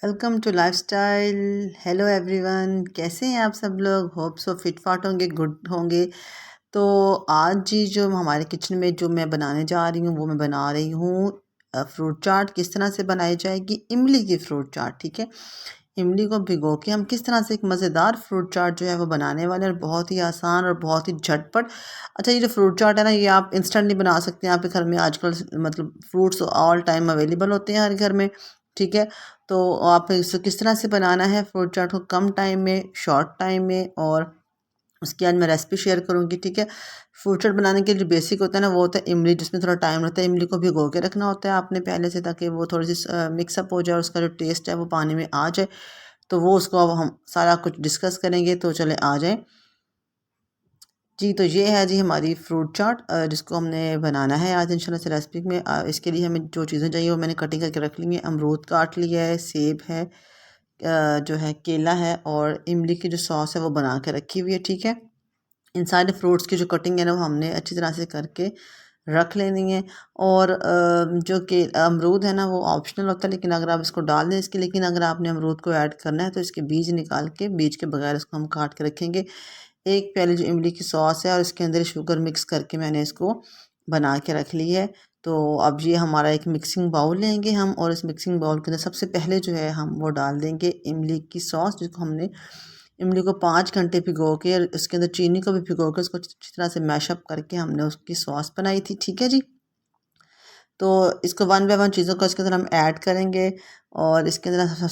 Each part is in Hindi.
Welcome to lifestyle. Hello everyone, कैसे हैं आप सब लोग? होप सो फिट फाट होंगे, गुड होंगे। तो आज जी जो हमारे किचन में जो मैं बनाने जा रही हूँ वो मैं बना रही हूँ फ्रूट चाट। किस तरह से बनाई जाएगी? इमली की फ्रूट चाट। ठीक है, इमली को भिगो के हम किस तरह से एक मज़ेदार फ्रूट चाट जो है वो बनाने वाले हैं, और बहुत ही आसान और बहुत ही झटपट। अच्छा, ये जो फ्रूट चाट है ना, ये आप इंस्टेंटली बना सकते हैं। आपके घर में आजकल मतलब फ्रूट्स ऑल टाइम अवेलेबल होते हैं हर घर में। ठीक है, तो आप इसे किस तरह से बनाना है फ्रूट चाट को कम टाइम में, शॉर्ट टाइम में, और उसकी आज मैं रेसिपी शेयर करूँगी। ठीक है, फ्रूट चाट बनाने के लिए जो बेसिक होता है ना, वो होता है इमली, जिसमें थोड़ा टाइम लगता है। इमली को भिगो के रखना होता है आपने पहले से, ताकि वो थोड़ी सी मिक्सअप हो जाए और उसका जो टेस्ट है वो पानी में आ जाए। तो वो उसको अब हम सारा कुछ डिस्कस करेंगे, तो चले आ जाएं जी। तो ये है जी हमारी फ्रूट चाट, जिसको हमने बनाना है आज इंशाल्लाह से रेसिपी में। इसके लिए हमें जो चीज़ें चाहिए वो मैंने कटिंग करके रख ली है। अमरूद काट लिया है, सेब है, जो है केला है, और इमली की जो सॉस है वो बना के रखी हुई है। ठीक है, इन सारे फ्रूट्स की जो कटिंग है ना वो हमने अच्छी तरह से करके रख लेनी है। और जो कि अमरूद है ना वो ऑप्शनल होता है, लेकिन अगर आप इसको डाल दें इसके, लेकिन अगर आपने अमरूद को ऐड करना है तो इसके बीज निकाल के, बीज के बगैर इसको हम काट के रखेंगे। एक प्याली जो इमली की सॉस है और इसके अंदर शुगर मिक्स करके मैंने इसको बना के रख ली है। तो अब ये हमारा एक मिक्सिंग बाउल लेंगे हम, और इस मिक्सिंग बाउल के अंदर सबसे पहले जो है हम वो डाल देंगे इमली की सॉस, जिसको हमने इमली को 5 घंटे भिगो के, और उसके अंदर चीनी को भी भिगो के उसको अच्छी तरह से मैशअप करके हमने उसकी सॉस बनाई थी। ठीक है जी, तो इसको वन बाय वन चीज़ों को इसके अंदर हम ऐड करेंगे, और इसके अंदर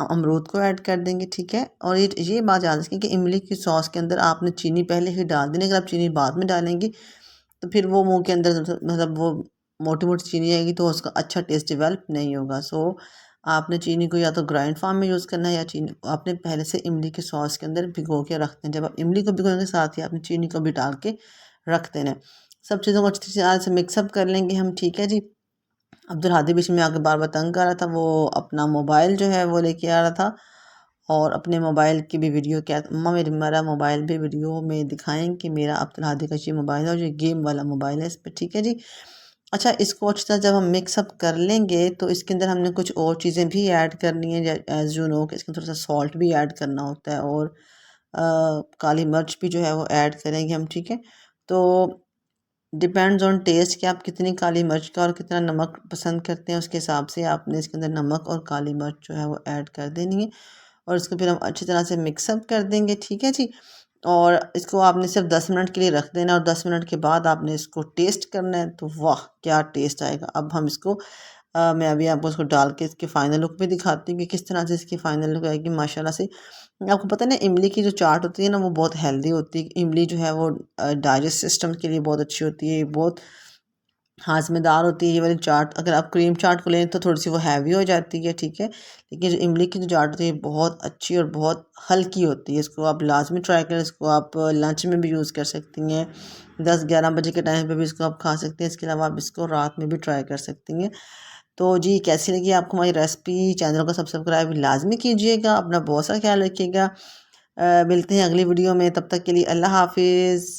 अमरूद को ऐड कर देंगे। ठीक है, और ये बात याद रखें कि इमली की सॉस के अंदर आपने चीनी पहले ही डाल देनी। अगर आप चीनी बाद में डालेंगी तो फिर वो मुंह के अंदर मतलब वो मोटी मोटी चीनी आएगी, तो उसका अच्छा टेस्ट डेवलप नहीं होगा। सो आपने चीनी को या तो ग्राइंड फॉर्म में यूज़ करना है, या चीनी आपने पहले से इमली के सॉस के अंदर भिगो के रखते हैं। जब आप इमली को भिगोएंगे साथ ही आपने चीनी को भी डाल के रख देना है। सब चीज़ों को अच्छी तरह से मिक्सअप कर लेंगे हम। ठीक है जी, अब्दुल हादी बीच में आके बार बार तंग कर रहा था, वो अपना मोबाइल जो है वो लेके आ रहा था, और अपने मोबाइल की भी वीडियो, क्या अम्मा मेरा मोबाइल भी वीडियो में दिखाएं कि मेरा अब्दुल हादी का ये मोबाइल है और ये गेम वाला मोबाइल है इस पर। ठीक है जी, अच्छा, इसको अच्छी तरह जब हम मिक्सअप कर लेंगे तो इसके अंदर हमने कुछ और चीज़ें भी ऐड करनी है। एज यू नो कि इसके अंदर थोड़ा सा सॉल्ट भी ऐड करना होता है, और काली मिर्च भी जो है वो ऐड करेंगे हम। ठीक है, तो डिपेंड्स ऑन टेस्ट कि आप कितनी काली मिर्च का और कितना नमक पसंद करते हैं, उसके हिसाब से आपने इसके अंदर नमक और काली मिर्च जो है वो ऐड कर देनी है, और इसको फिर हम अच्छी तरह से मिक्सअप कर देंगे। ठीक है जी, और इसको आपने सिर्फ 10 मिनट के लिए रख देना, और 10 मिनट के बाद आपने इसको टेस्ट करना है, तो वाह क्या टेस्ट आएगा। अब हम इसको मैं अभी आपको इसको डाल के इसकी फ़ाइनल लुक भी दिखाती हूँ कि किस तरह से इसकी फ़ाइनल लुक आएगी माशाल्लाह से। आपको पता है ना, इमली की जो चाट होती है ना वो बहुत हेल्दी होती है। इमली जो है वो डाइजेस्ट सिस्टम के लिए बहुत अच्छी होती है, बहुत हाज़मेदार होती है ये वाली चाट। अगर आप क्रीम चाट को लें तो थोड़ी सी वो हैवी हो जाती है। ठीक है, लेकिन जो इमली की जो चाट होती है बहुत अच्छी और बहुत हल्की होती है। इसको आप लाजमी ट्राई करें। इसको आप लंच में भी यूज़ कर सकती हैं, 10-11 बजे के टाइम पे भी इसको आप खा सकते हैं। इसके अलावा आप इसको रात में भी ट्राई कर सकती हैं। तो जी, कैसी लगी आपको हमारी रेसिपी? चैनल को सब्सक्राइब लाजमी कीजिएगा, अपना बहुत सा ख्याल रखिएगा। मिलते हैं अगली वीडियो में, तब तक के लिए अल्लाह हाफिज़।